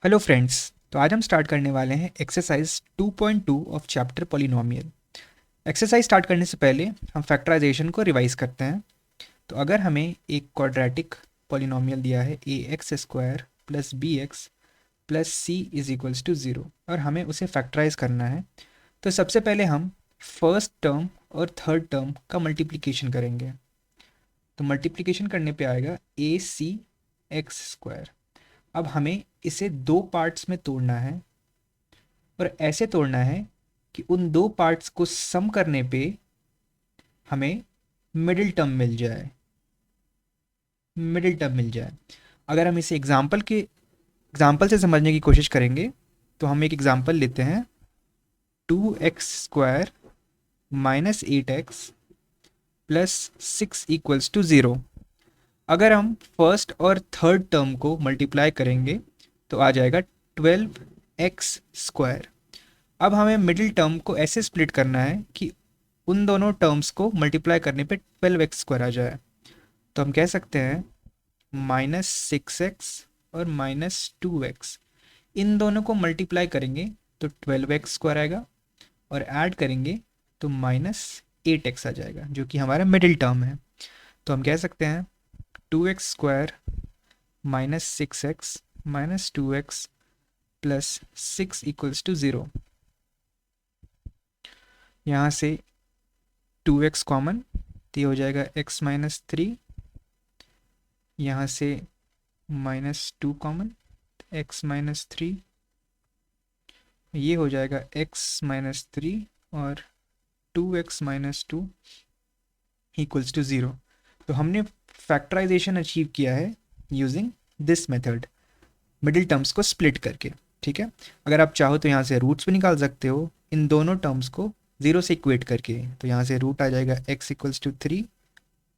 Hello friends. तो आज हम स्टार्ट करने वाले हैं exercise 2.2 of chapter polynomial. Exercise start करने से पहले हम फैक्टराइजेशन को रिवाइज करते हैं। तो अगर हमें एक क्वाड्रेटिक पॉलिनोमियल दिया है A X square plus B X plus C is equals to zero और हमें उसे फैक्टराइज करना है, तो सबसे पहले हम फर्स्ट टर्म और थर्ड टर्म का मल्टीप्लिकेशन करेंगे। तो मल्टीप्लिकेशन करने पे आएगा ए सी एक्स स्क्वायर। अब हमें इसे दो पार्ट्स में तोड़ना है और ऐसे तोड़ना है कि उन दो पार्ट्स को सम करने पे हमें मिडिल टर्म मिल जाए। अगर हम इसे एग्जाम्पल से समझने की कोशिश करेंगे तो हम एक एग्जाम्पल लेते हैं, 2x² minus 8x plus 6 equals to zero. अगर हम फर्स्ट और थर्ड टर्म को मल्टीप्लाई करेंगे तो आ जाएगा 12x²। अब हमें मिडिल टर्म को ऐसे स्प्लिट करना है कि उन दोनों टर्म्स को मल्टीप्लाई करने पे 12x² आ जाए। तो हम कह सकते हैं -6x और -2x, इन दोनों को मल्टीप्लाई करेंगे तो 12x² आएगा और ऐड करेंगे तो -8x आ जाएगा, जो कि हमारा मिडिल टर्म है। तो हम कह सकते हैं 2x² minus 6x minus 2x plus 6 equals to zero. यहाँ से 2x कॉमन, तो ये हो जाएगा x माइनस 3। यहाँ से -2 कॉमन, x माइनस 3, ये हो जाएगा x माइनस 3 और 2x minus 2 equals to zero. तो हमने फैक्टराइजेशन अचीव किया है using this method, middle terms को स्प्लिट करके। ठीक है, अगर आप चाहो तो यहाँ से रूट्स भी निकाल सकते हो इन दोनों टर्म्स को ज़ीरो से इक्वेट करके। तो यहाँ से रूट आ जाएगा x इक्वल्स टू 3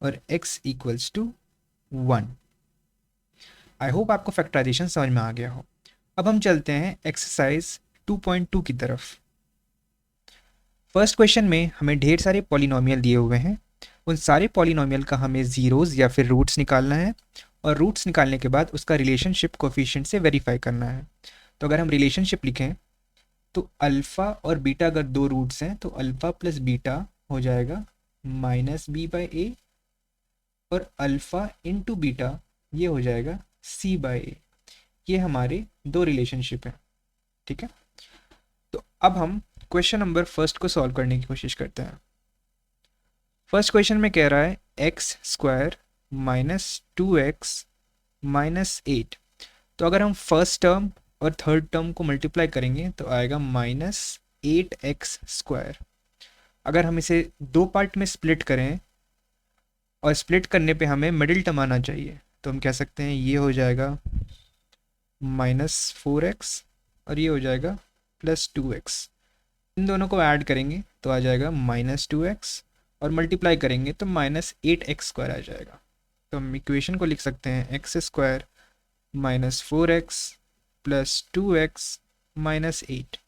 और x equals to 1। I hope आपको फैक्टराइजेशन समझ में आ गया हो। अब हम चलते हैं एक्सरसाइज 2.2 की तरफ। फर्स्ट क्वेश्चन में हमें ढेर सारे पॉलिनोमियल दिए हुए हैं। उन सारे पॉलिनोमियल का हमें ज़ीरोज़ या फिर रूट्स निकालना है और रूट्स निकालने के बाद उसका रिलेशनशिप कोफिशिएंट से वेरीफाई करना है। तो अगर हम रिलेशनशिप लिखें तो अल्फ़ा और बीटा अगर दो रूट्स हैं तो अल्फ़ा प्लस बीटा हो जाएगा -b/a और अल्फ़ा इंटू बीटा ये हो जाएगा c/a। ये हमारे दो रिलेशनशिप हैं। ठीक है, तो अब हम क्वेश्चन नंबर फर्स्ट को सॉल्व करने की कोशिश करते हैं। फर्स्ट क्वेश्चन में कह रहा है x² माइनस 2x माइनस 8। तो अगर हम फर्स्ट टर्म और थर्ड टर्म को मल्टीप्लाई करेंगे तो आएगा -8x²। अगर हम इसे दो पार्ट में स्प्लिट करें और स्प्लिट करने पे हमें मिडिल टर्म आना चाहिए, तो हम कह सकते हैं ये हो जाएगा -4x और ये हो जाएगा +2x। इन दोनों को ऐड करेंगे तो आ जाएगा -2x और मल्टीप्लाई करेंगे तो -8x² आ जाएगा। तो हम इक्वेशन को लिख सकते हैं x² minus 4x plus 2x minus 8।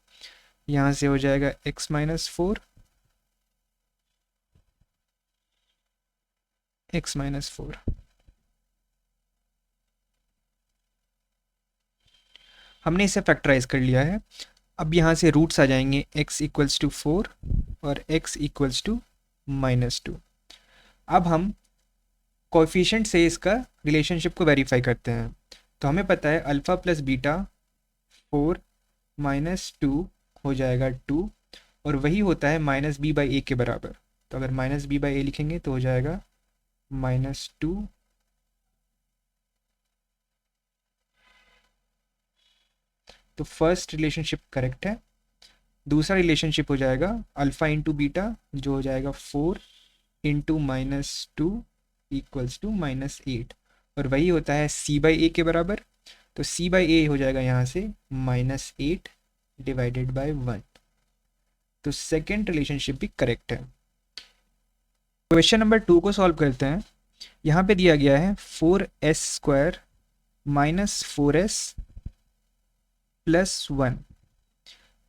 यहाँ से हो जाएगा x माइनस 4, x माइनस 4। हमने इसे फैक्टराइज कर लिया है। अब यहाँ से रूट्स आ जाएंगे x इक्वल्स टू 4 और x इक्वल्स टू -2। अब हम कोएफिशिएंट से इसका रिलेशनशिप को वेरीफाई करते हैं। तो हमें पता है अल्फ़ा प्लस बीटा 4 माइनस 2 हो जाएगा 2 और वही होता है -b/a के बराबर। तो अगर -b/a लिखेंगे तो हो जाएगा -2 तो फर्स्ट रिलेशनशिप करेक्ट है। दूसरा रिलेशनशिप हो जाएगा अल्फ़ा इंटू बीटा, जो हो जाएगा 4 इंटू -2 इक्वल्स टू -8 और वही होता है c/a के बराबर। तो c/a हो जाएगा यहाँ से -8 डिवाइडेड बाय 1। तो सेकेंड रिलेशनशिप भी करेक्ट है। क्वेश्चन नंबर 2 को सॉल्व करते हैं। यहाँ पे दिया गया है 4s² माइनस 4s प्लस 1।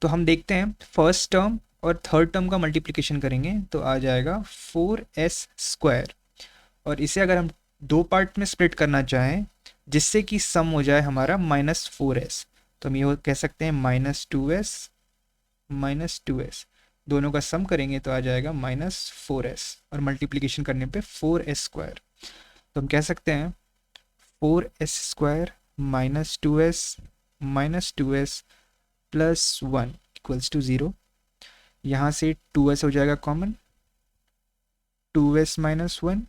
तो हम देखते हैं फर्स्ट टर्म और थर्ड टर्म का मल्टीप्लिकेशन करेंगे तो आ जाएगा 4s² और इसे अगर हम दो पार्ट में स्प्लिट करना चाहें जिससे कि सम हो जाए हमारा -4s, तो हम ये कह सकते हैं -2s, दोनों का सम करेंगे तो आ जाएगा -4s, और मल्टीप्लिकेशन करने पे 4s²। तो हम कह सकते हैं 4s² -2s +1 इक्वल्स टू 0। यहाँ से 2s हो जाएगा कॉमन, 2s-1,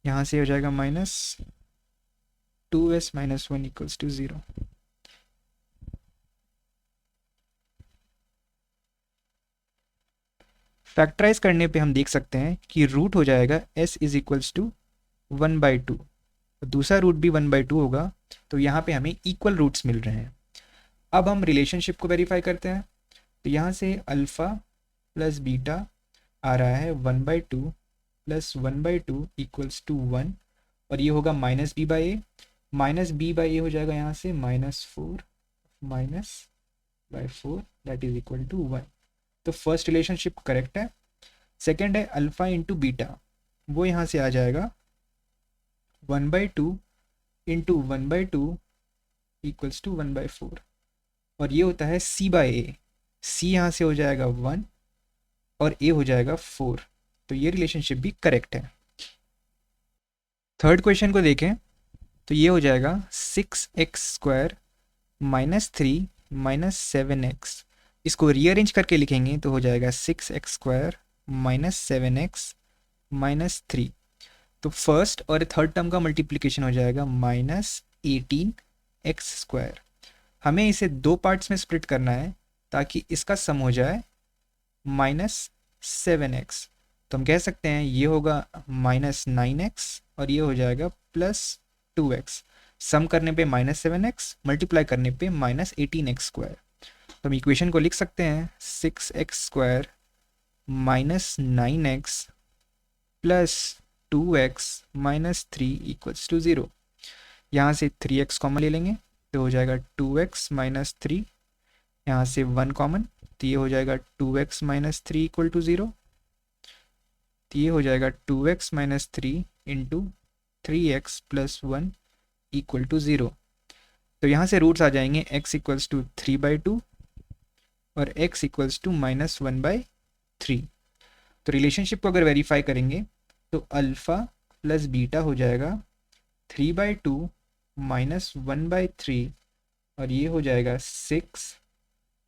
यहाँ से हो जाएगा -2s-1 इक्वल्स टू 0। फैक्टराइज करने पे हम देख सकते हैं कि रूट हो जाएगा s इज इक्वल्स टू 1/2, दूसरा रूट भी 1/2 होगा, तो यहाँ पे हमें इक्वल रूट्स मिल रहे हैं। अब हम रिलेशनशिप को वेरीफाई करते हैं, तो यहाँ से अल्फ़ा प्लस बीटा आ रहा है 1/2 प्लस 1/2 इक्वल्स टू 1, और ये होगा -b/a, -b/a हो जाएगा यहाँ से -4 दैट इज इक्वल टू 1। तो फर्स्ट रिलेशनशिप करेक्ट है। सेकेंड है अल्फ़ा इंटू बीटा, वो यहाँ से आ जाएगा 1/2 इंटू 1/2 इक्वल्स टू 1/4, और ये होता है c/a, c यहाँ से हो जाएगा 1 और a हो जाएगा 4, तो ये रिलेशनशिप भी करेक्ट है। थर्ड क्वेश्चन को देखें तो ये हो जाएगा 6x² -3 -7x, इसको रीअरेंज करके लिखेंगे तो हो जाएगा 6x² -7x -3। तो फर्स्ट और थर्ड टर्म का मल्टीप्लिकेशन हो जाएगा -18x²। हमें इसे दो पार्ट्स में स्प्लिट करना है ताकि इसका सम हो जाए -7x। तो हम कह सकते हैं ये होगा -9x और ये हो जाएगा +2x। सम करने पे -7x, मल्टीप्लाई करने पे -18x²। तो हम इक्वेशन को लिख सकते हैं 6x² -9x +2x -3 equals to 0। यहाँ से 3x कॉमन ले लेंगे तो हो जाएगा 2x -3, यहाँ से 1 कॉमन तो ये हो जाएगा 2x -3 इक्वल टू 0। तो ये हो जाएगा 2x -3 into 3x + 1 equal to 0। तो यहाँ से रूट्स आ जाएंगे x इक्वल्स टू 3/2 और x इक्वल्स टू -1/3। तो रिलेशनशिप को अगर वेरीफाई करेंगे तो अल्फ़ा प्लस बीटा हो जाएगा 3/2 -1/3, और ये हो जाएगा 6,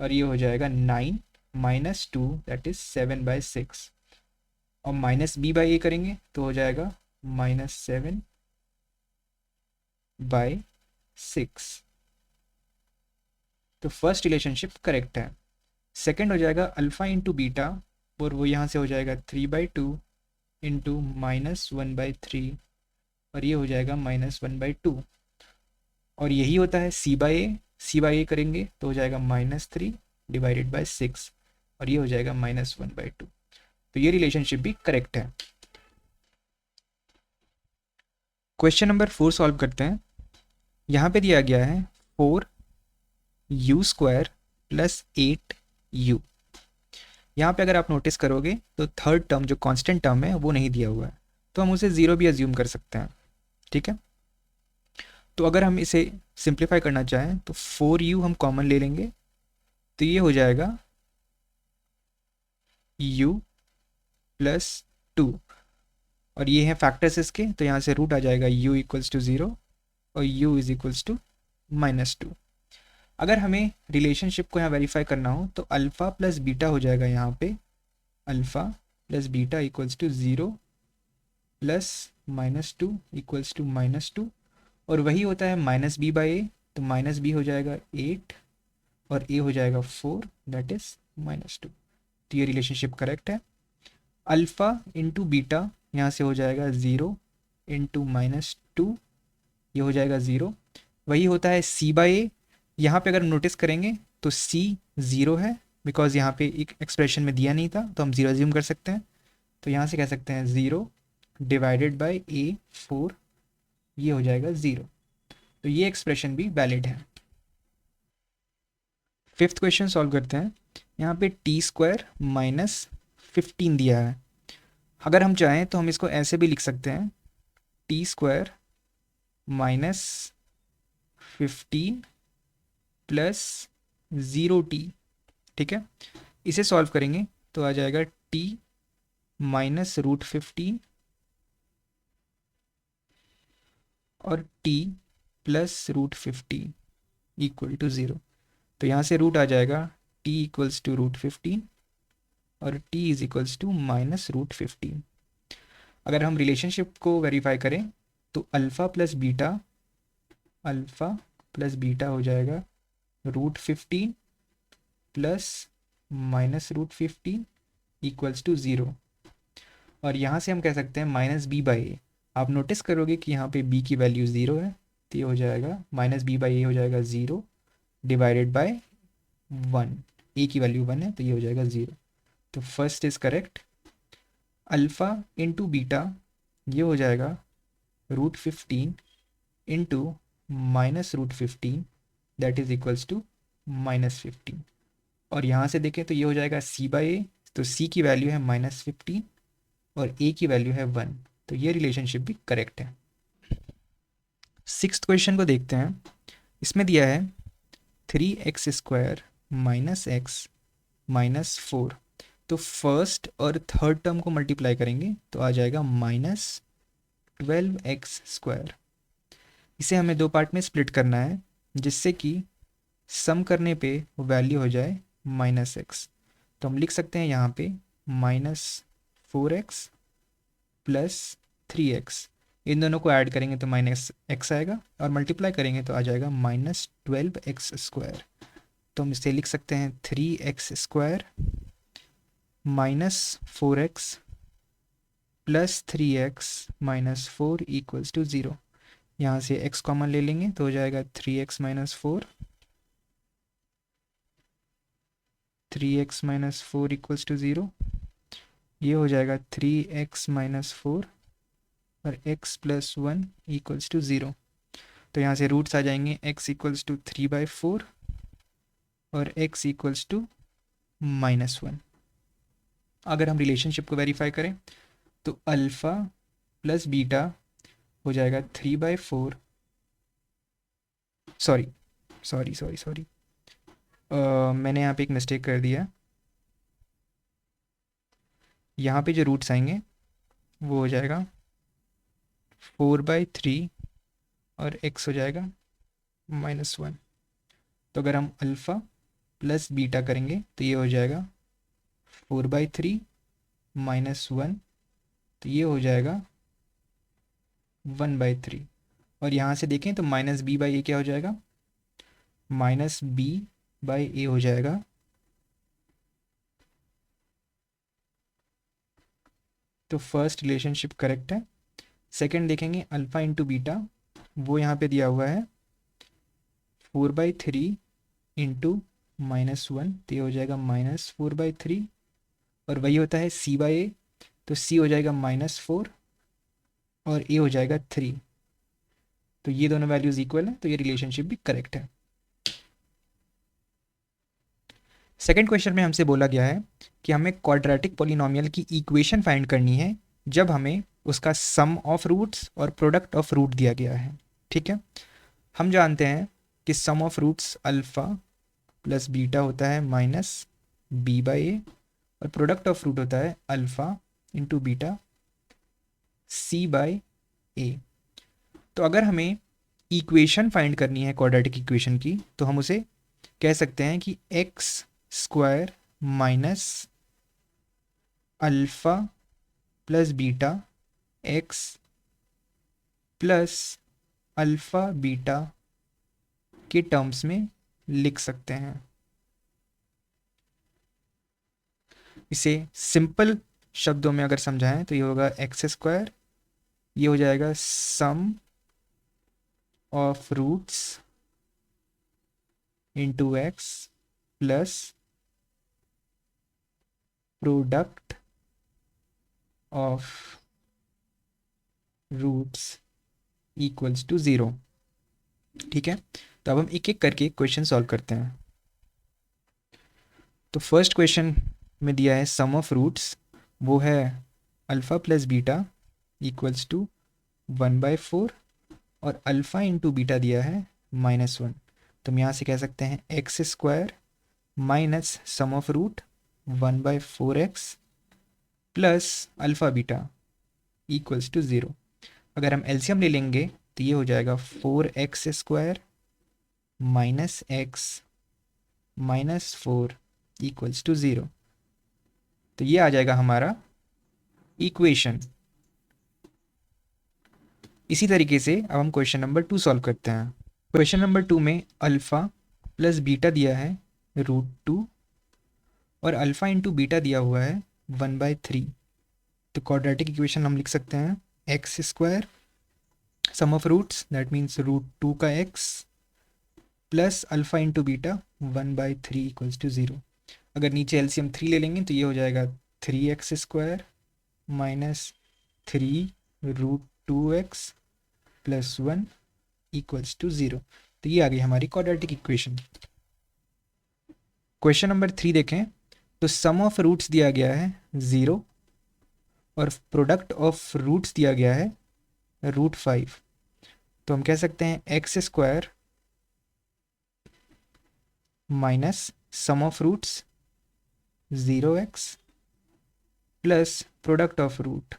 और ये हो जाएगा 9 -2 दैट इज 7/6, और -b/a करेंगे तो हो जाएगा -7/6। तो फर्स्ट रिलेशनशिप करेक्ट है। सेकंड हो जाएगा अल्फ़ा इंटू बीटा, और वो यहाँ से हो जाएगा 3/2 इंटू -1/3, और ये हो जाएगा -1/2, और यही होता है c/a करेंगे तो हो जाएगा -3 डिवाइडेड बाय 6, और ये हो जाएगा -1/2। तो ये रिलेशनशिप भी करेक्ट है। क्वेश्चन नंबर 4 सॉल्व करते हैं। यहाँ पे दिया गया है 4u² + 8u। यहाँ पे अगर आप नोटिस करोगे तो थर्ड टर्म जो कांस्टेंट टर्म है वो नहीं दिया हुआ है, तो हम उसे 0 भी अज्यूम कर सकते हैं। ठीक है, तो अगर हम इसे सिंप्लीफाई करना चाहें तो 4u हम कॉमन ले लेंगे तो ये हो जाएगा u + 2, और ये है फैक्टर्स इसके, तो यहाँ से रूट आ जाएगा u इक्वल्स टू 0 और u इज इक्वल्स टू -2। अगर हमें रिलेशनशिप को यहाँ वेरीफाई करना हो तो अल्फ़ा प्लस बीटा हो जाएगा यहाँ पे, alpha plus beta equals to 0 + -2 equals to -2, और वही होता है -b/a, तो -b हो जाएगा 8 और a हो जाएगा 4 दैट इज -2। तो ये रिलेशनशिप करेक्ट है। अल्फ़ा इंटू बीटा यहाँ से हो जाएगा 0 इंटू -2, ये हो जाएगा 0, वही होता है c/a। यहाँ पे अगर नोटिस करेंगे तो c 0 है, बिकॉज यहाँ पे एक एक्सप्रेशन में दिया नहीं था तो हम 0 अज्यूम कर सकते हैं, तो यहाँ से कह सकते हैं 0 डिवाइडेड बाय a 4, ये हो जाएगा 0। तो ये एक्सप्रेशन भी वैलिड है। फिफ्थ क्वेश्चन सॉल्व करते हैं। यहाँ पे t² -15 दिया है। अगर हम चाहें तो हम इसको ऐसे भी लिख सकते हैं t² -15 प्लस 0t। ठीक है, इसे सॉल्व करेंगे तो आ जाएगा t माइनस रूट 15 और t plus root 15 equal to 0। तो यहाँ से रूट आ जाएगा t इक्वल्स टू रूट 15 और t is equals to minus root 15। अगर हम रिलेशनशिप को वेरीफाई करें तो अल्फ़ा प्लस बीटा हो जाएगा root 15 plus minus root 15 equals to 0। और यहाँ से हम कह सकते हैं माइनस बी बाई ए। आप नोटिस करोगे कि यहाँ पे b की वैल्यू 0 है, तो ये हो जाएगा माइनस बी बाई ए हो जाएगा 0 डिवाइडेड बाय 1। ए की वैल्यू 1 है तो ये हो जाएगा 0। तो first is correct. Alpha into beta ये हो जाएगा root 15 into minus root 15 that is equals to minus 15। और यहाँ से देखें तो ये हो जाएगा c बाई ए, तो c की वैल्यू है माइनस 15 और a की वैल्यू है 1, तो ये रिलेशनशिप भी करेक्ट है। सिक्स्थ क्वेश्चन को देखते हैं। इसमें दिया है 3x² माइनस एक्स माइनस 4। तो फर्स्ट और थर्ड टर्म को मल्टीप्लाई करेंगे तो आ जाएगा माइनस 12x²। इसे हमें दो पार्ट में स्प्लिट करना है जिससे कि सम करने पे वैल्यू हो जाए माइनस एक्स। तो हम लिख सकते हैं यहाँ पे माइनस 4x प्लस 3x। इन दोनों को ऐड करेंगे तो माइनस एक्स आएगा और मल्टीप्लाई करेंगे तो आ जाएगा माइनस 12x²। तो हम इसे लिख सकते हैं 3x² minus 4x plus 3x minus 4 equals to 0। यहाँ से x कॉमन ले लेंगे तो हो जाएगा 3x minus 4, 3x minus 4 equals to 0। ये हो जाएगा 3x माइनस 4 और x प्लस 1 इक्वल्स टू 0। तो यहाँ से रूट्स आ जाएंगे x इक्वल्स टू 3/4 और x इक्वल्स टू माइनस 1। अगर हम रिलेशनशिप को वेरीफाई करें तो अल्फ़ा प्लस बीटा हो जाएगा 3/4। सॉरी मैंने यहाँ पे एक मिस्टेक कर दिया। यहाँ पे जो रूट्स आएंगे वो हो जाएगा 4/3 और x हो जाएगा -1। तो अगर हम अल्फ़ा प्लस बीटा करेंगे तो ये हो जाएगा 4/3 -1, तो ये हो जाएगा 1/3। और यहाँ से देखें तो माइनस बी बाई ए क्या हो जाएगा, माइनस बी बाई ए हो जाएगा तो फर्स्ट रिलेशनशिप करेक्ट है। सेकंड देखेंगे अल्फ़ा इंटू बीटा, वो यहाँ पे दिया हुआ है 4/3 इंटू -1, तो ये हो जाएगा -4/3। और वही होता है c बाई ए, तो c हो जाएगा -4 और a हो जाएगा 3। तो ये दोनों वैल्यूज़ इक्वल है, तो ये रिलेशनशिप भी करेक्ट है। सेकंड क्वेश्चन में हमसे बोला गया है कि हमें क्वाड्रेटिक पॉलिनोमियल की इक्वेशन फाइंड करनी है जब हमें उसका सम ऑफ रूट्स और प्रोडक्ट ऑफ रूट दिया गया है। ठीक है, हम जानते हैं कि sum of roots alpha plus beta होता है माइनस बी बाई ए और प्रोडक्ट ऑफ रूट होता है alpha into beta c by a. तो अगर हमें इक्वेशन फाइंड करनी है क्वाड्रेटिक इक्वेशन की तो हम उसे कह सकते हैं कि x² minus alpha plus beta x plus alpha beta के टर्म्स में लिख सकते हैं। इसे सिंपल शब्दों में अगर समझाएं तो ये होगा x², ये हो जाएगा sum of roots into x plus product of roots equals to 0। ठीक है, तो अब हम एक एक करके क्वेश्चन सॉल्व करते हैं। तो फर्स्ट क्वेश्चन में दिया है सम ऑफ रूट्स, वो है alpha plus beta equals to 1/4 और अल्फ़ा इंटू बीटा दिया है -1। तो हम यहाँ से कह सकते हैं x square minus sum of root 1/4x plus alpha beta equals to 0। अगर हम एलसीएम ले लेंगे तो ये हो जाएगा 4x square minus x minus 4 equals to 0। तो ये आ जाएगा हमारा इक्वेशन। इसी तरीके से अब हम क्वेश्चन नंबर 2 सॉल्व करते हैं। क्वेश्चन नंबर 2 में अल्फ़ा प्लस बीटा दिया है √2 और अल्फ़ा इंटू बीटा दिया हुआ है 1/3। तो क्वाड्रेटिक इक्वेशन हम लिख सकते हैं x square sum of roots that means √2 का x plus alpha into beta 1/3 equals to 0। अगर नीचे एलसीएम 3 ले लेंगे तो ये हो जाएगा 3x square minus 3√2x plus 1 equals to 0। तो ये आ गई हमारी क्वाड्रेटिक इक्वेशन। क्वेश्चन नंबर 3 देखें तो सम ऑफ रूट्स दिया गया है 0 और प्रोडक्ट ऑफ रूट्स दिया गया है √5। तो हम कह सकते हैं x square minus sum of roots 0x plus product of root.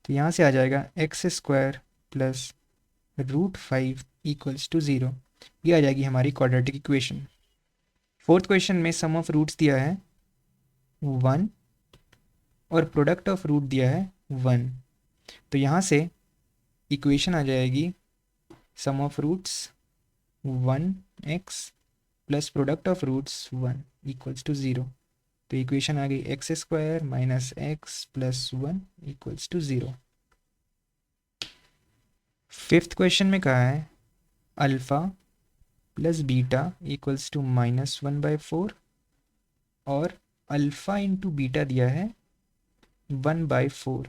तो यहाँ से आ जाएगा x square plus √5 equals to 0। ये आ जाएगी हमारी क्वाड्रेटिक इक्वेशन। फोर्थ क्वेश्चन में सम ऑफ रूट्स दिया है 1 और प्रोडक्ट ऑफ रूट दिया है 1। तो यहाँ से इक्वेशन आ जाएगी sum of roots 1x plus product of roots 1 equals to 0। तो इक्वेशन आ गई x square minus x plus 1 equals to 0। Fifth question में कहा है alpha plus beta equals to -1/4 और अल्फ़ा इंटू बीटा दिया है 1/4।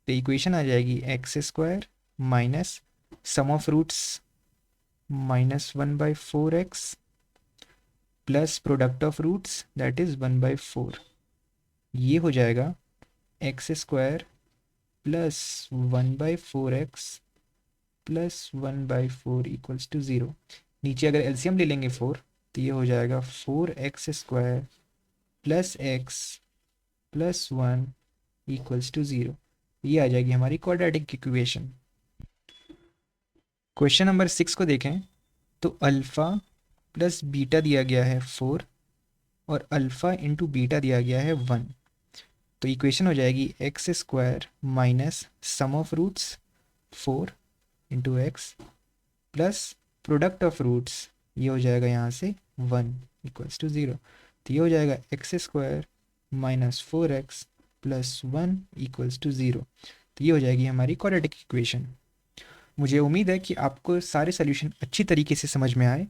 तो इक्वेशन आ जाएगी x square minus sum of roots -1/4x plus product of roots that is 1/4। ये हो जाएगा x square plus 1/4x plus 1/4 equals to 0। नीचे अगर एलसीएम ले लेंगे 4 तो ये हो जाएगा 4x square plus x plus 1 equals to 0। ये आ जाएगी हमारी क्वाड्रेटिक इक्वेशन। क्वेश्चन नंबर 6 को देखें तो अल्फ़ा प्लस बीटा दिया गया है 4 और अल्फ़ा इंटू बीटा दिया गया है 1। तो इक्वेशन हो जाएगी x square minus sum of roots 4 into x plus product of roots, ये हो जाएगा यहाँ से 1 इक्वल्स टू 0। तो ये हो जाएगा x square minus 4x plus 1 equals to 0। तो ये हो जाएगी हमारी क्वाड्रेटिक इक्वेशन। मुझे उम्मीद है कि आपको सारे सोल्यूशन अच्छी तरीके से समझ में आए।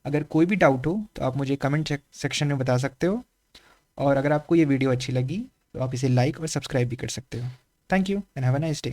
अगर कोई भी डाउट हो तो आप मुझे कमेंट सेक्शन में बता सकते हो, और अगर आपको ये वीडियो अच्छी लगी तो आप इसे लाइक और सब्सक्राइब भी कर सकते हो। Thank you and have a nice day.